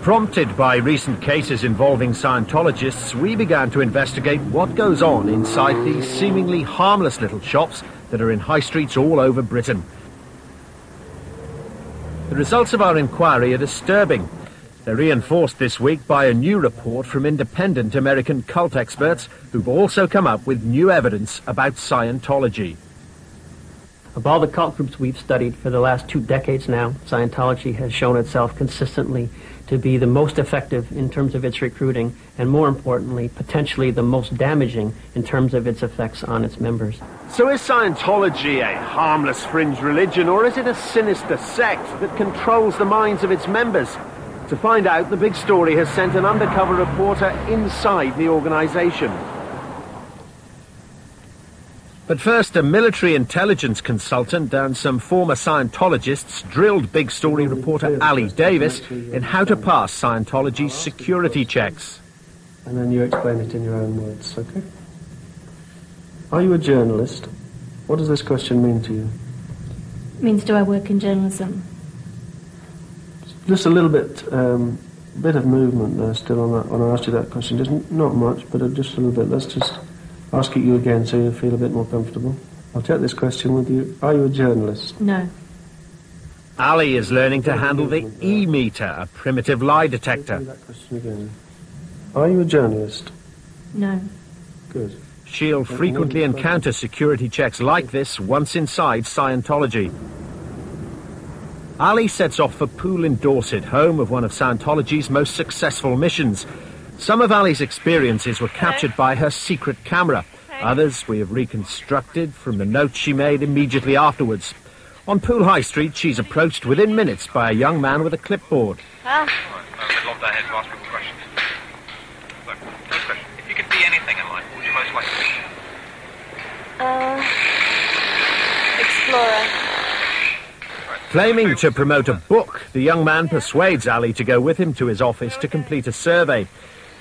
Prompted by recent cases involving Scientologists, we began to investigate what goes on inside these seemingly harmless little shops that are in high streets all over Britain. The results of our inquiry are disturbing. They're reinforced this week by a new report from independent American cult experts who've also come up with new evidence about Scientology. Of all the cult groups we've studied for the last 2 decades now, Scientology has shown itself consistently to be the most effective in terms of its recruiting, and more importantly, potentially the most damaging in terms of its effects on its members. So is Scientology a harmless fringe religion, or is it a sinister sect that controls the minds of its members? To find out, The Big Story has sent an undercover reporter inside the organization. But first, a military intelligence consultant and some former Scientologists drilled Big Story reporter Ali Davis in how to pass Scientology's security checks. And then you explain it in your own words, okay? Are you a journalist? What does this question mean to you? It means, do I work in journalism? Just a little bit of movement there still on that when I asked you that question. Just not much, but just a little bit. Let's just ask it you again so you feel a bit more comfortable. I'll check this question with you. Are you a journalist? No. Ali is learning to handle the E-meter, a primitive lie detector. That question again. Are you a journalist? No. Good. She'll frequently encounter security checks like this once inside Scientology. Ali sets off for Poole in Dorset, home of one of Scientology's most successful missions. Some of Ali's experiences were captured by her secret camera. Others we have reconstructed from the notes she made immediately afterwards. On Poole High Street, she's approached within minutes by a young man with a clipboard. I'd love that head to ask people questions. So, first question. If you could be anything in life, what would you most like to be? Explorer. Claiming to promote a book, the young man persuades Ali to go with him to his office to complete a survey.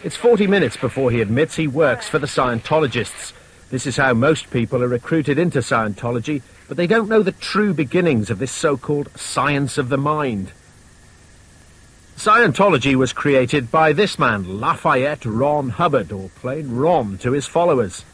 It's 40 minutes before he admits he works for the Scientologists. This is how most people are recruited into Scientology, but they don't know the true beginnings of this so-called science of the mind. Scientology was created by this man, Lafayette Ron Hubbard, or plain Ron to his followers.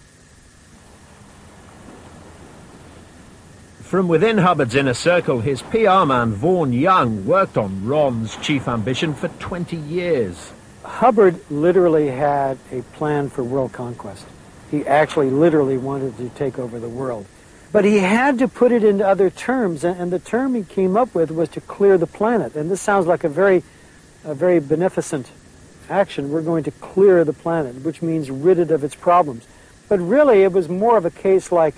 From within Hubbard's inner circle, his PR man, Vaughan Young, worked on Ron's chief ambition for 20 years. Hubbard literally had a plan for world conquest. He actually literally wanted to take over the world. But he had to put it into other terms, and the term he came up with was to clear the planet. And this sounds like a very beneficent action. We're going to clear the planet, which means rid it of its problems. But really, it was more of a case like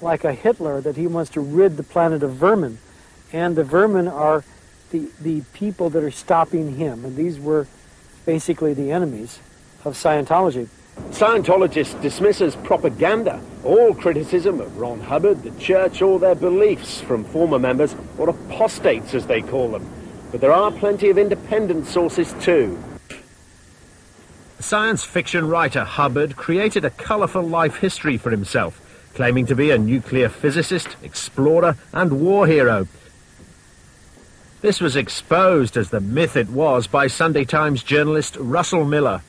a Hitler, that he wants to rid the planet of vermin. And the vermin are the people that are stopping him. And these were basically the enemies of Scientology. Scientologists dismiss as propaganda all criticism of Ron Hubbard, the church, or their beliefs from former members, or apostates as they call them. But there are plenty of independent sources too. Science fiction writer Hubbard created a colourful life history for himself, claiming to be a nuclear physicist, explorer, and war hero. This was exposed as the myth it was by Sunday Times journalist Russell Miller.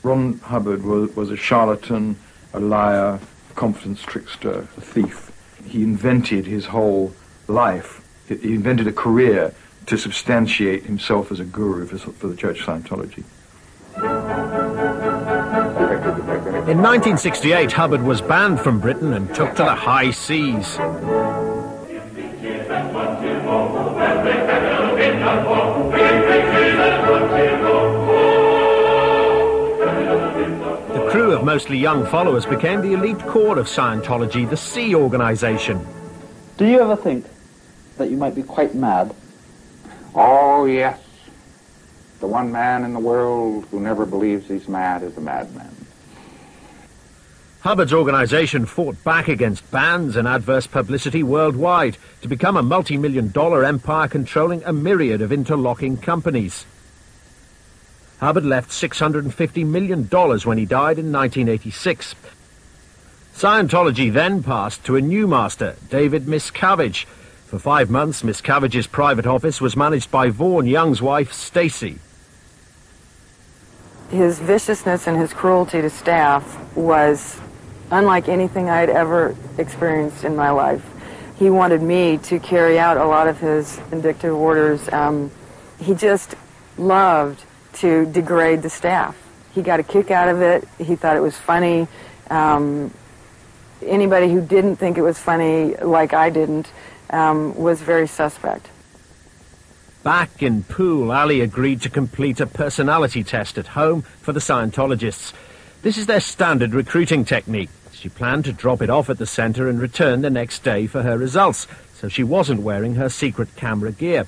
Ron Hubbard was a charlatan, a liar, a confidence trickster, a thief. He invented his whole life. He invented a career to substantiate himself as a guru for the Church of Scientology. In 1968, Hubbard was banned from Britain and took to the high seas. The crew of mostly young followers became the elite core of Scientology, the Sea Organization. Do you ever think that you might be quite mad? Oh, yes. The one man in the world who never believes he's mad is a madman. Hubbard's organization fought back against bans and adverse publicity worldwide to become a multi-million-dollar empire controlling a myriad of interlocking companies. Hubbard left $650 million when he died in 1986. Scientology then passed to a new master, David Miscavige. For 5 months, Miscavige's private office was managed by Vaughan Young's wife, Stacey. His viciousness and his cruelty to staff was unlike anything I had ever experienced in my life. He wanted me to carry out a lot of his vindictive orders. He just loved to degrade the staff. He got a kick out of it. He thought it was funny. Anybody who didn't think it was funny, like I didn't, was very suspect. Back in Poole, Ali agreed to complete a personality test at home for the Scientologists. This is their standard recruiting technique. She planned to drop it off at the centre and return the next day for her results, so she wasn't wearing her secret camera gear.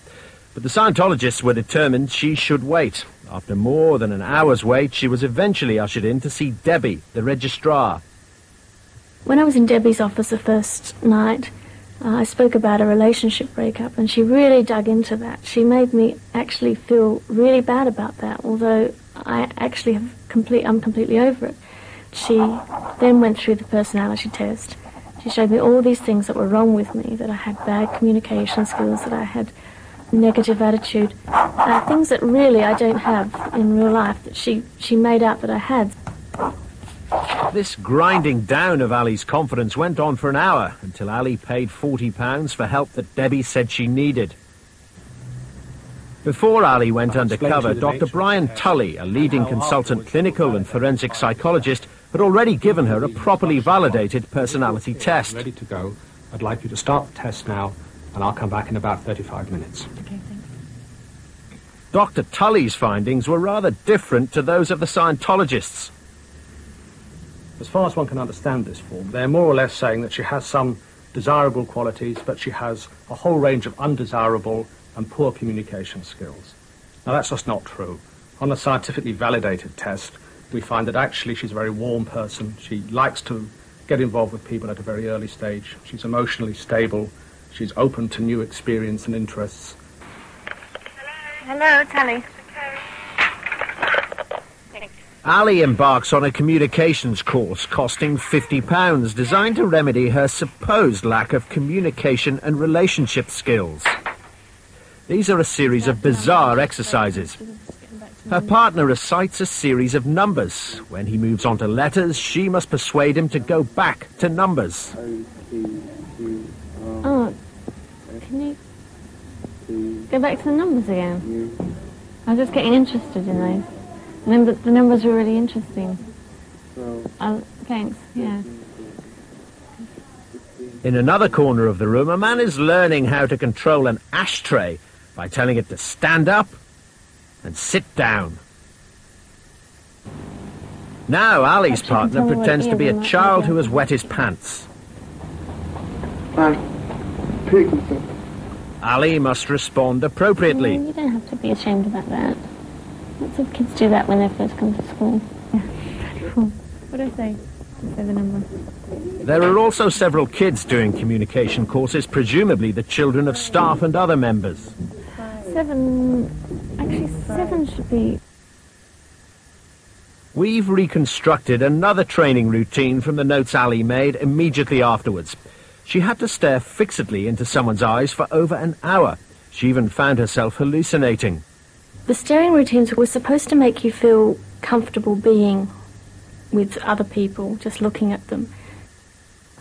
But the Scientologists were determined she should wait. After more than an hour's wait, she was eventually ushered in to see Debbie, the registrar. When I was in Debbie's office the first night, I spoke about a relationship breakup, and she really dug into that. She made me actually feel really bad about that, although I actually I'm completely over it. She then went through the personality test. She showed me all these things that were wrong with me, that I had bad communication skills, that I had negative attitude, things that really I don't have in real life, that she made out that I had. This grinding down of Ali's confidence went on for an hour, until Ali paid £40 for help that Debbie said she needed. Before Ali went undercover, Dr. Brian Tully, a leading consultant clinical and forensic psychologist, had already given her a properly validated personality test. Ready to go. I'd like you to start the test now, and I'll come back in about 35 minutes. Okay, thanks. Dr. Tully's findings were rather different to those of the Scientologists. As far as one can understand this form, they're more or less saying that she has some desirable qualities, but she has a whole range of undesirable and poor communication skills. Now, that's just not true. On a scientifically validated test, we find that actually she's a very warm person. She likes to get involved with people at a very early stage. She's emotionally stable. She's open to new experience and interests. Hello, Tully. Ali embarks on a communications course costing £50, designed to remedy her supposed lack of communication and relationship skills. These are a series of bizarre exercises. Her partner recites a series of numbers. When he moves on to letters, she must persuade him to go back to numbers. Oh, can you go back to the numbers again? I was just getting interested in those. The numbers were really interesting. Thanks, yeah. In another corner of the room, a man is learning how to control an ashtray by telling it to stand up and sit down. Now Ali's partner pretends to be a child who has wet his pants. Ali must respond appropriately. You don't have to be ashamed about that. Lots of kids do that when they first come to school. Yeah. What do I say? Say the number. There are also several kids doing communication courses, presumably the children of staff and other members. 7. Actually, 7 should be. We've reconstructed another training routine from the notes Ali made immediately afterwards. She had to stare fixedly into someone's eyes for over an hour. She even found herself hallucinating. The staring routines were supposed to make you feel comfortable being with other people, just looking at them.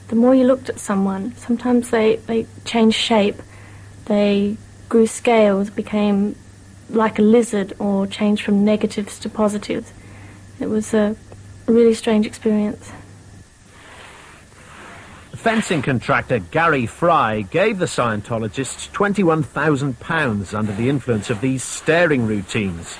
The more you looked at someone, sometimes they changed shape, they grew scales, became like a lizard, or changed from negatives to positives. It was a really strange experience. Fencing contractor Gary Fry gave the Scientologists £21,000 under the influence of these staring routines.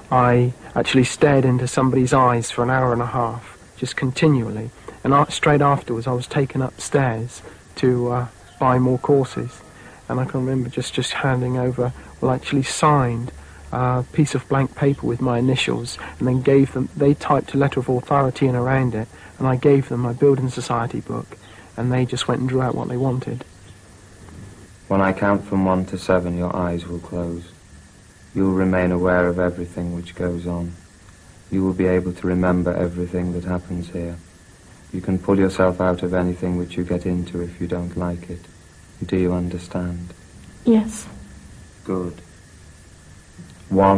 I actually stared into somebody's eyes for an hour and a half, just continually. And straight afterwards I was taken upstairs to buy more courses. And I can remember just handing over, actually signed a piece of blank paper with my initials, and then gave them, they typed a letter of authority in around it, and I gave them my building society book, and they just went and drew out what they wanted. When I count from 1 to 7, your eyes will close. You will remain aware of everything which goes on. You will be able to remember everything that happens here. You can pull yourself out of anything which you get into if you don't like it. Do you understand? Yes. Good. 1